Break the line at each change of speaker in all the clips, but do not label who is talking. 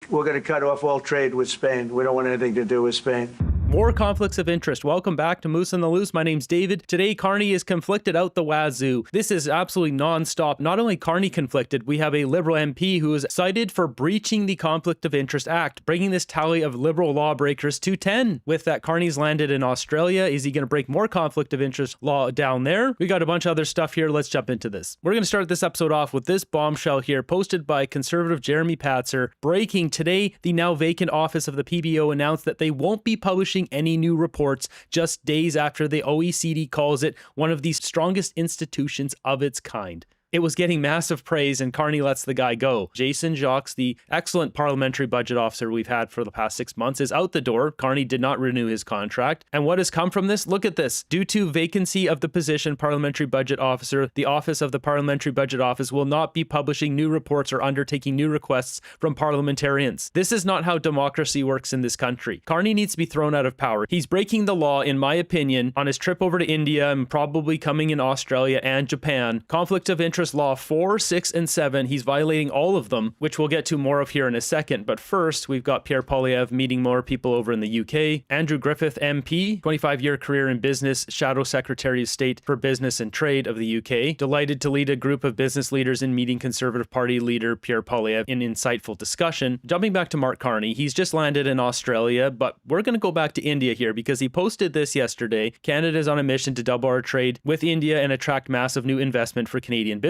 we're going to cut off all trade with Spain. We don't want anything to do with Spain.
More conflicts of interest. Welcome back to Moose on the Loose. My name's David. Today, Carney is conflicted out the wazoo. This is absolutely non-stop. Not only Carney conflicted, we have a Liberal MP who is cited for breaching the Conflict of Interest Act, bringing this tally of Liberal lawbreakers to 10. With that, Carney's landed in Australia. Is he going to break more conflict of interest law down there? We got a bunch of other stuff here. Let's jump into this. We're going to start this episode off with this bombshell here, posted by Conservative Jeremy Patzer. Breaking today, the now vacant office of the PBO announced that they won't be publishing any new reports just days after the OECD calls it one of the strongest institutions of its kind. It was getting massive praise, and Carney lets the guy go. Jason Jacques, the excellent parliamentary budget officer we've had for the past 6 months, is out the door. Carney did not renew his contract. And what has come from this? Look at this. Due to vacancy of the position parliamentary budget officer, the office of the parliamentary budget office will not be publishing new reports or undertaking new requests from parliamentarians. This is not how democracy works in this country. Carney needs to be thrown out of power. He's breaking the law, in my opinion, on his trip over to India and probably coming in Australia and Japan. Conflict of interest law 4, 6, and 7. He's violating all of them, which we'll get to more of here in a second. But first, we've got Pierre Poilievre meeting more people over in the UK. Andrew Griffith, MP, 25-year career in business, Shadow Secretary of State for Business and Trade of the UK. Delighted to lead a group of business leaders in meeting Conservative Party leader Pierre Poilievre in insightful discussion. Jumping back to Mark Carney, he's just landed in Australia, but we're going to go back to India here because he posted this yesterday. Canada is on a mission to double our trade with India and attract massive new investment for Canadian businesses.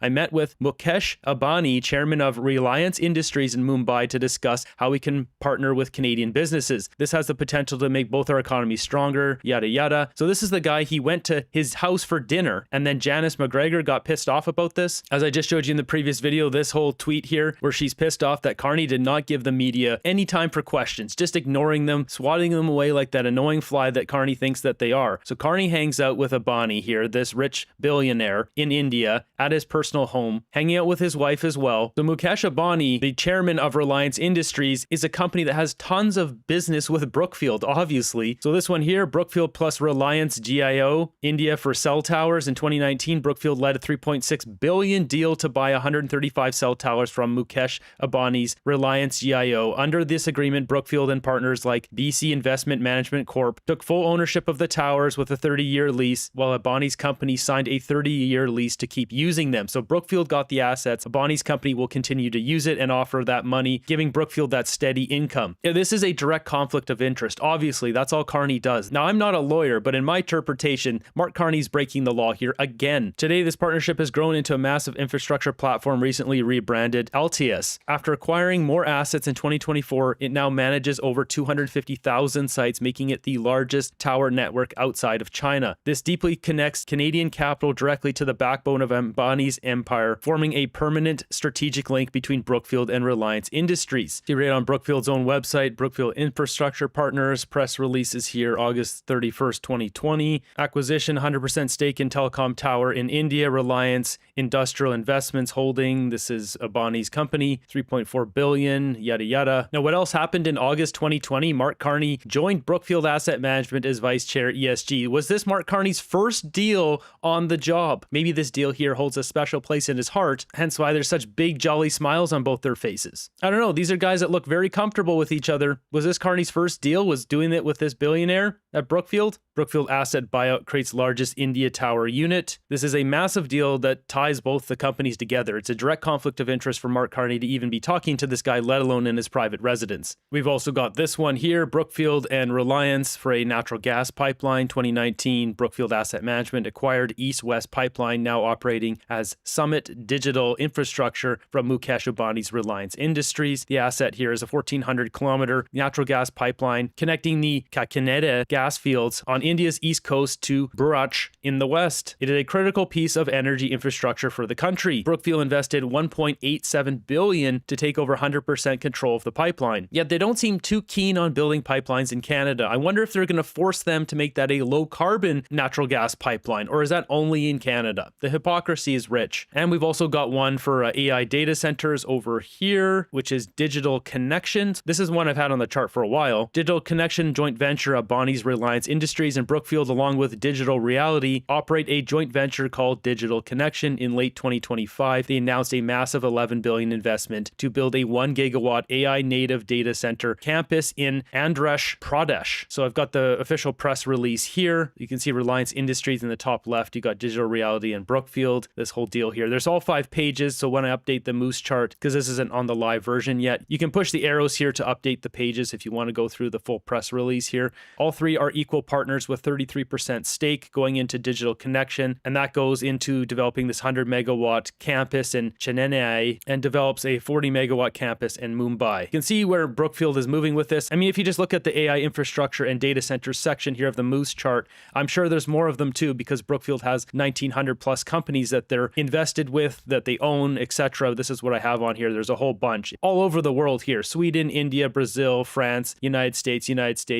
I met with Mukesh Ambani, chairman of Reliance Industries in Mumbai, to discuss how we can partner with Canadian businesses. This has the potential to make both our economies stronger, yada yada. So this is the guy, he went to his house for dinner, and then Janice McGregor got pissed off about this. As I just showed you in the previous video, this whole tweet here where she's pissed off that Carney did not give the media any time for questions, just ignoring them, swatting them away like that annoying fly that Carney thinks that they are. So Carney hangs out with Ambani here, this rich billionaire in India, at his personal home, hanging out with his wife as well. So Mukesh Ambani, the chairman of Reliance Industries, is a company that has tons of business with Brookfield, obviously. So this one here, Brookfield plus Reliance GIO, India for cell towers. In 2019, Brookfield led a $3.6 billion deal to buy 135 cell towers from Mukesh Ambani's Reliance GIO. Under this agreement, Brookfield and partners like BC Investment Management Corp took full ownership of the towers with a 30-year lease, while Ambani's company signed a 30-year lease to keep using them. So Brookfield got the assets. Ambani's company will continue to use it and offer that money, giving Brookfield that steady income. Yeah, this is a direct conflict of interest. Obviously, that's all Carney does. Now, I'm not a lawyer, but in my interpretation, Mark Carney's breaking the law here again. Today, this partnership has grown into a massive infrastructure platform recently rebranded Altius. After acquiring more assets in 2024, it now manages over 250,000 sites, making it the largest tower network outside of China. This deeply connects Canadian capital directly to the backbone of Ambani's empire, forming a permanent strategic link between Brookfield and Reliance Industries. You read on Brookfield's own website, Brookfield Infrastructure Partners, press releases here, August 31st, 2020. Acquisition, 100% stake in telecom tower in India, Reliance Industrial Investments Holding. This is Ambani's company, $3.4 billion, yada yada. Now, what else happened in August 2020? Mark Carney joined Brookfield Asset Management as vice chair ESG. Was this Mark Carney's first deal on the job? Maybe this deal here holds a special place in his heart, hence why there's such big jolly smiles on both their faces. I don't know, these are guys that look very comfortable with each other. Was this Carney's first deal? Was doing it with this billionaire at Brookfield? Brookfield asset buyout creates largest India tower unit. This is a massive deal that ties both the companies together. It's a direct conflict of interest for Mark Carney to even be talking to this guy, let alone in his private residence. We've also got this one here, Brookfield and Reliance for a natural gas pipeline. 2019, Brookfield Asset Management acquired East-West Pipeline, now operating as Summit Digital Infrastructure from Mukesh Ambani's Reliance Industries. The asset here is a 1,400-kilometer natural gas pipeline connecting the Kakinada gas fields on India's east coast to Bharuch in the west. It is a critical piece of energy infrastructure for the country. Brookfield invested $1.87 billion to take over 100% control of the pipeline. Yet they don't seem too keen on building pipelines in Canada. I wonder if they're going to force them to make that a low-carbon natural gas pipeline, or is that only in Canada? The hypocrisy secrecy is rich. And we've also got one for AI data centers over here, which is Digital Connections. This is one I've had on the chart for a while. Digital Connection joint venture of Bonnie's Reliance Industries and Brookfield, along with Digital Reality, operate a joint venture called Digital Connection. In late 2025, they announced a massive $11 billion investment to build a 1 gigawatt AI native data center campus in Andhra Pradesh. So I've got the official press release here. You can see Reliance Industries in the top left. You got Digital Reality and Brookfield, this whole deal here. There's all 5 pages. So when I update the Moose chart, because this isn't on the live version yet, you can push the arrows here to update the pages if you want to go through the full press release here. All 3 are equal partners with 33% stake going into Digital Connection, and that goes into developing this 100 megawatt campus in Chennai and develops a 40 megawatt campus in Mumbai. You can see where Brookfield is moving with this. I mean, if you just look at the AI infrastructure and data center section here of the Moose chart, I'm sure there's more of them too, because Brookfield has 1,900 plus companies that they're invested with, that they own, etc. This is what I have on here. There's a whole bunch all over the world here: Sweden, India, Brazil, France, United States.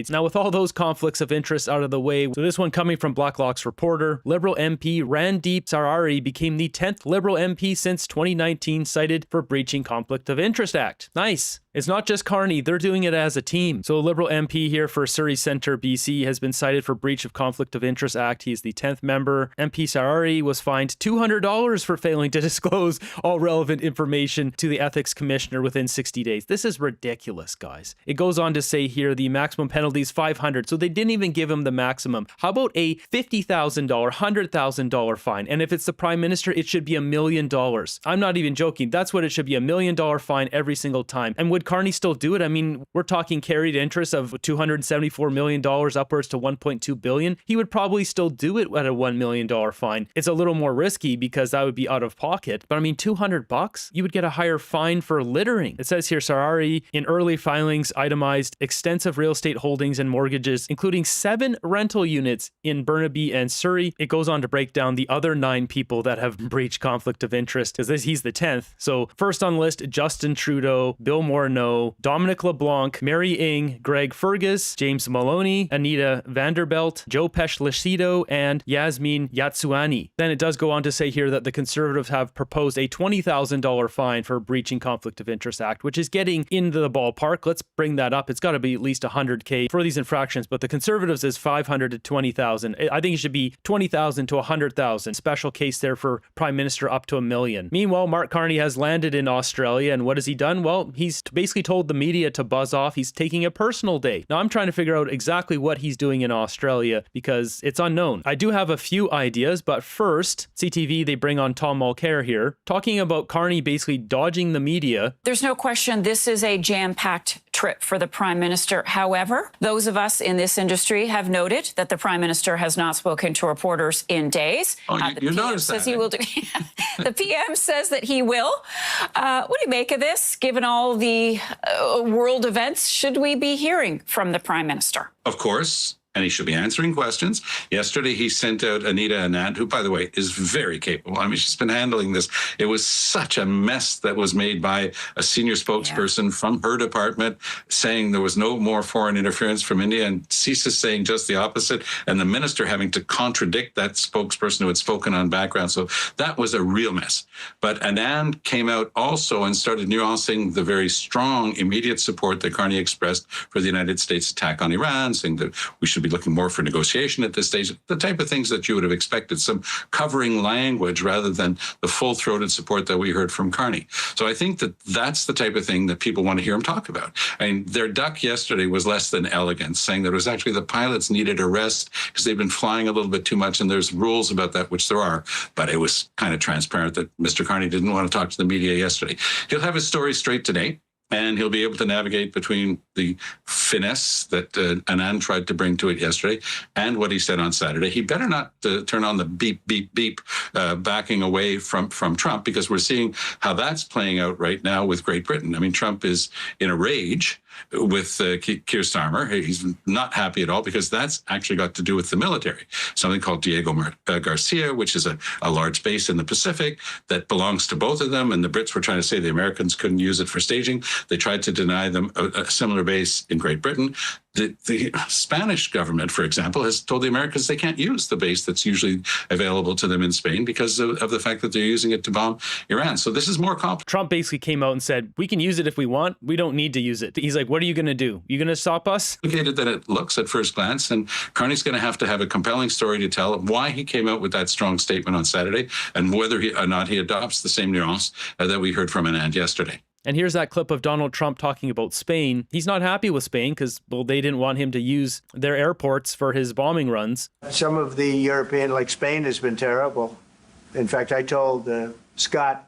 Now, with all those conflicts of interest out of the way, so this one coming from Blacklock's reporter, Liberal MP Randeep Sarari became the 10th Liberal MP since 2019 cited for breaching Conflict of Interest Act. Nice. It's not just Carney, they're doing it as a team. So a Liberal MP here for Surrey Centre, BC, has been cited for breach of Conflict of Interest Act. He's the 10th member. MP Sarari was fined $200 for failing to disclose all relevant information to the Ethics Commissioner within 60 days. This is ridiculous, guys. It goes on to say here the maximum penalty is $500, so they didn't even give him the maximum. How about a $50,000, $100,000 fine? And if it's the Prime Minister, it should be $1 million. I'm not even joking. That's what it should be, $1 million fine every single time. And would Carney still do it? I mean, we're talking carried interest of $274 million upwards to $1.2 billion. He would probably still do it at a $1 million fine. It's a little more risky because that would be out of pocket. But I mean, $200, you would get a higher fine for littering. It says here, Sarari in early filings itemized extensive real estate holdings and mortgages, including 7 rental units in Burnaby and Surrey. It goes on to break down the other 9 people that have breached conflict of interest, because he's the 10th. So first on the list, Justin Trudeau, Bill Morneau, Dominic LeBlanc, Mary Ng, Greg Fergus, James Maloney, Anita Vanderbilt, Joe Pesh-Licido, and Yasmin Yatsuani. Then it does go on to say here that the Conservatives have proposed a $20,000 fine for breaching Conflict of Interest Act, which is getting into the ballpark. Let's bring that up. It's got to be at least $100K for these infractions, but the Conservatives is $500 to $20,000. I think it should be $20,000 to $100,000. Special case there for Prime Minister up to $1 million. Meanwhile, Mark Carney has landed in Australia, and what has he done? Well, he's basically told the media to buzz off. He's taking a personal day. Now, I'm trying to figure out exactly what he's doing in Australia because it's unknown. I do have a few ideas, but first, CTV, they bring on Tom Mulcair here, talking about Carney basically dodging the media.
There's no question this is a jam-packed trip for the Prime Minister. However, those of us in this industry have noted that the Prime Minister has not spoken to reporters in days.
Oh, you noticed
says
that,
he will do. The PM says that he will. What do you make of this, given all the world events? Should we be hearing from the Prime Minister?
Of course. And he should be answering questions. Yesterday, he sent out Anita Anand, who, by the way, is very capable. I mean, she's been handling this. It was such a mess that was made by a senior spokesperson from her department, saying there was no more foreign interference from India, and CISA saying just the opposite, and the minister having to contradict that spokesperson who had spoken on background. So that was a real mess. But Anand came out also and started nuancing the very strong immediate support that Carney expressed for the United States attack on Iran, saying that we should be looking more for negotiation at this stage, the type of things that you would have expected, some covering language rather than the full-throated support that we heard from Carney. So I think that that's the type of thing that people want to hear him talk about. I mean, their duck yesterday was less than elegant, saying that it was actually the pilots needed a rest because they've been flying a little bit too much, and there's rules about that, which there are, but it was kind of transparent that Mr. Carney didn't want to talk to the media yesterday. He'll have his story straight today, and he'll be able to navigate between the finesse that Anand tried to bring to it yesterday and what he said on Saturday. He better not turn on the beep, beep, beep, backing away from Trump, because we're seeing how that's playing out right now with Great Britain. I mean, Trump is in a rage with Keir Starmer. He's not happy at all because that's actually got to do with the military. Something called Diego Garcia, which is a large base in the Pacific that belongs to both of them. And the Brits were trying to say the Americans couldn't use it for staging. They tried to deny them a similar base in Great Britain. The Spanish government, for example, has told the Americans they can't use the base that's usually available to them in Spain because of the fact that they're using it to bomb Iran. So this is more complicated.
Trump basically came out and said, we can use it if we want. We don't need to use it. He's like, what are you going to do? You going to stop us?
Than it looks at first glance. And Carney's going to have a compelling story to tell of why he came out with that strong statement on Saturday and whether or not he adopts the same nuance that we heard from Anand yesterday.
And here's that clip of Donald Trump talking about Spain. He's not happy with Spain because, well, they didn't want him to use their airports for his bombing runs.
Some of the European, like Spain, has been terrible. In fact, I told Scott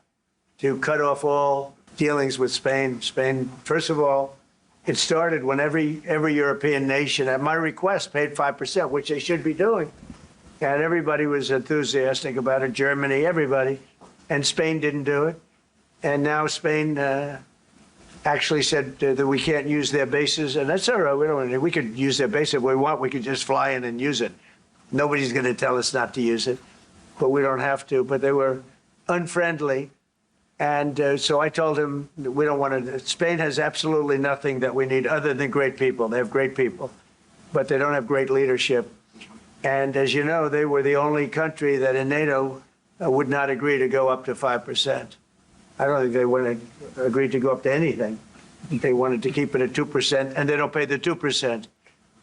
to cut off all dealings with Spain. Spain, first of all, it started when every European nation, at my request, paid 5%, which they should be doing. And everybody was enthusiastic about it, Germany, everybody. And Spain didn't do it. And now Spain actually said that we can't use their bases, and that's all right. We could use their base if we want. We could just fly in and use it. Nobody's going to tell us not to use it, but we don't have to. But they were unfriendly, and so I told him we don't want to. Spain has absolutely nothing that we need other than great people. They have great people, but they don't have great leadership. And as you know, they were the only country that in NATO would not agree to go up to 5%. I don't think they would agree to go up to anything. They wanted to keep it at 2%, and they don't pay the 2%.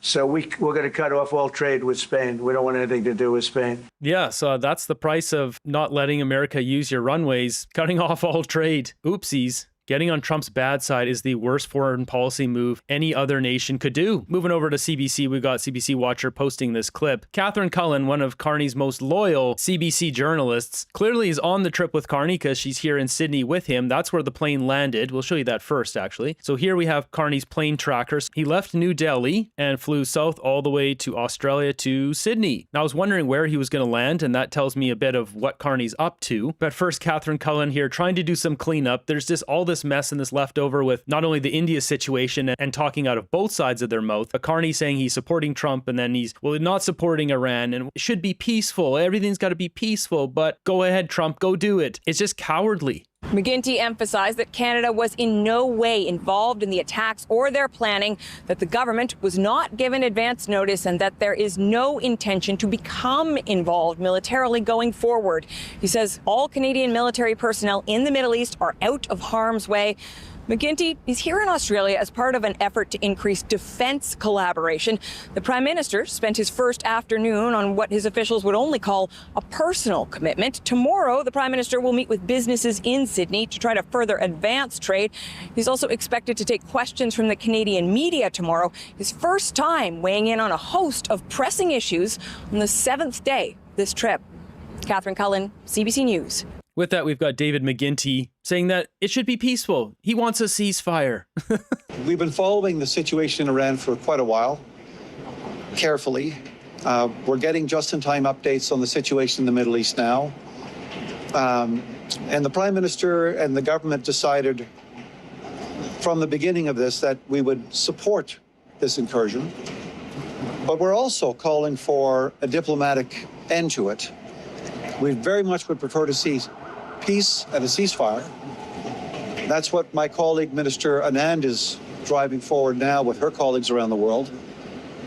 So we're going to cut off all trade with Spain. We don't want anything to do with Spain.
Yeah, so that's the price of not letting America use your runways, cutting off all trade. Oopsies. Getting on Trump's bad side is the worst foreign policy move any other nation could do. Moving over to CBC, we got CBC Watcher posting this clip. Catherine Cullen, one of Carney's most loyal CBC journalists, clearly is on the trip with Carney because she's here in Sydney with him. That's where the plane landed. We'll show you that first, actually. So here we have Carney's plane trackers. He left New Delhi and flew south all the way to Australia to Sydney. Now, I was wondering where he was going to land, and that tells me a bit of what Carney's up to. But first, Catherine Cullen here trying to do some cleanup. There's just all this mess and this leftover with not only the India situation and talking out of both sides of their mouth, but Carney saying he's supporting Trump and then he's, well, not supporting Iran and it should be peaceful. Everything's got to be peaceful, but go ahead, Trump, go do it. It's just cowardly.
McGuinty emphasized that Canada was in no way involved in the attacks or their planning, that the government was not given advance notice, and that there is no intention to become involved militarily going forward. He says all Canadian military personnel in the Middle East are out of harm's way. McGuinty is here in Australia as part of an effort to increase defense collaboration. The Prime Minister spent his first afternoon on what his officials would only call a personal commitment. Tomorrow, the Prime Minister will meet with businesses in Sydney to try to further advance trade. He's also expected to take questions from the Canadian media tomorrow, his first time weighing in on a host of pressing issues on the 7th day of this trip. Catherine Cullen, CBC News.
With that, we've got David McGuinty saying that it should be peaceful. He wants a ceasefire.
We've been following the situation in Iran for quite a while, carefully. We're getting just-in-time updates on the situation in the Middle East now. And the Prime Minister and the government decided from the beginning of this that we would support this incursion. But we're also calling for a diplomatic end to it. We very much would prefer to see peace and a ceasefire. That's what my colleague, Minister Anand, is driving forward now with her colleagues around the world.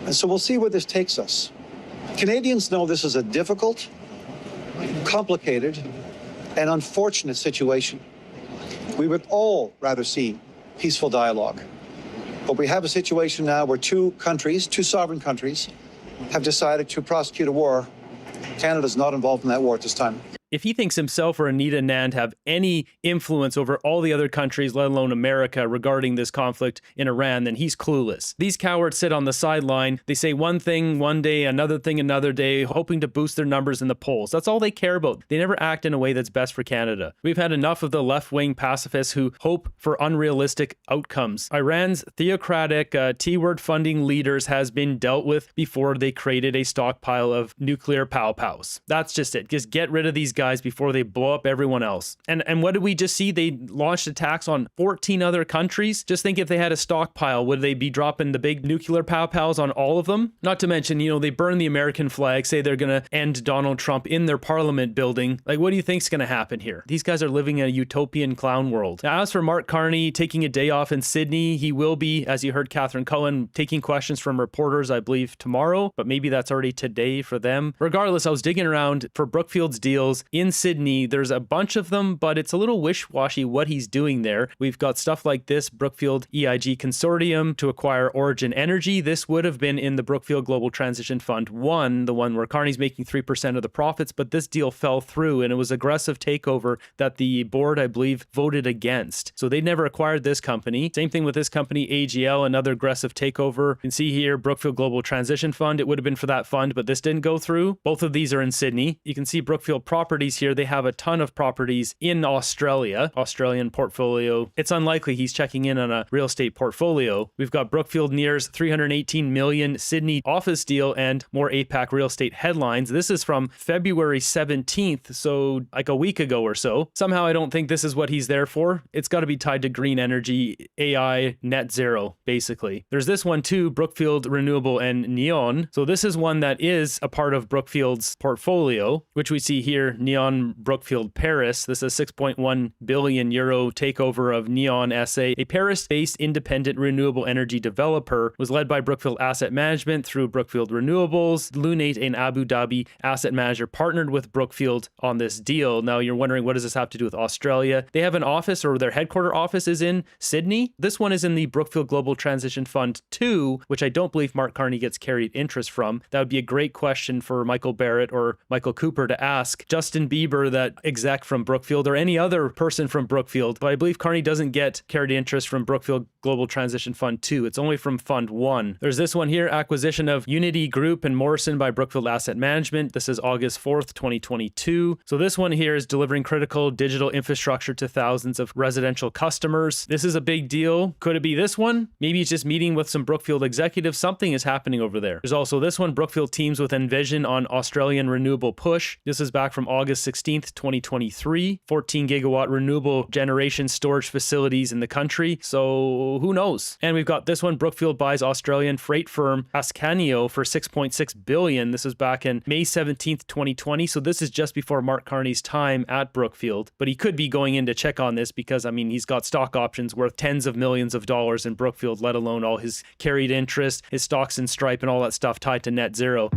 And so we'll see where this takes us. Canadians know this is a difficult, complicated, and unfortunate situation. We would all rather see peaceful dialogue. But we have a situation now where two sovereign countries, have decided to prosecute a war. Canada's not involved in that war at this time.
If he thinks himself or Anita Anand have any influence over all the other countries, let alone America, regarding this conflict in Iran, then he's clueless. These cowards sit on the sideline. They say one thing one day, another thing another day, hoping to boost their numbers in the polls. That's all they care about. They never act in a way that's best for Canada. We've had enough of the left-wing pacifists who hope for unrealistic outcomes. Iran's theocratic T-word funding leaders has been dealt with before they created a stockpile of nuclear pow-pows. That's just it. Just get rid of these guys guys before they blow up everyone else. And what did we just see? They launched attacks on 14 other countries. Just think if they had a stockpile, would they be dropping the big nuclear pow-pows on all of them? Not to mention, they burn the American flag, say they're going to end Donald Trump in their parliament building. Like, what do you think's going to happen here? These guys are living in a utopian clown world. Now, as for Mark Carney taking a day off in Sydney, he will be, as you heard Catherine Cohen, taking questions from reporters, I believe, tomorrow, but maybe that's already today for them. Regardless, I was digging around for Brookfield's deals in Sydney. There's a bunch of them, but it's a little wish-washy what he's doing there. We've got stuff like this Brookfield EIG Consortium to acquire Origin Energy. This would have been in the Brookfield Global Transition Fund 1, the one where Carney's making 3% of the profits, but this deal fell through and it was aggressive takeover that the board, I believe, voted against. So they never acquired this company. Same thing with this company, AGL, another aggressive takeover. You can see here, Brookfield Global Transition Fund. It would have been for that fund, but this didn't go through. Both of these are in Sydney. You can see Brookfield Properties here. They have a ton of properties in Australia, Australian portfolio. It's unlikely he's checking in on a real estate portfolio. We've got Brookfield Near's $318 million Sydney office deal and more APAC real estate headlines. This is from February 17th, so like a week ago or so. Somehow I don't think this is what he's there for. It's got to be tied to green energy, AI, net zero, basically. There's this one too, Brookfield Renewable and Neon. So this is one that is a part of Brookfield's portfolio, which we see here, Neon Brookfield Paris. This is 6.1 billion euro takeover of Neon SA, a Paris-based independent renewable energy developer, was led by Brookfield Asset Management through Brookfield Renewables. Lunate, an Abu Dhabi asset manager, partnered with Brookfield on this deal. Now you're wondering, what does this have to do with Australia? They have an office, or their headquarter office is in Sydney. This one is in the Brookfield Global Transition Fund 2, which I don't believe Mark Carney gets carried interest from. That would be a great question for Michael Barrett or Michael Cooper to ask Justin Bieber, that exec from Brookfield, or any other person from Brookfield. But I believe Carney doesn't get carried interest from Brookfield Global Transition Fund 2. It's only from Fund 1. There's this one here, acquisition of Unity Group and Morrison by Brookfield Asset Management. This is August 4th, 2022. So this one here is delivering critical digital infrastructure to thousands of residential customers. This is a big deal. Could it be this one? Maybe it's just meeting with some Brookfield executives. Something is happening over there. There's also this one, Brookfield teams with Envision on Australian renewable push. This is back from August 16th, 2023. 14 gigawatt renewable generation storage facilities in the country. So who knows? And we've got this one, Brookfield buys Australian freight firm Ascanio for $6.6 billion. This is back in May 17th, 2020. So this is just before Mark Carney's time at Brookfield. But he could be going in to check on this because, I mean, he's got stock options worth tens of millions of dollars in Brookfield, let alone all his carried interest, his stocks in Stripe, and all that stuff tied to net zero.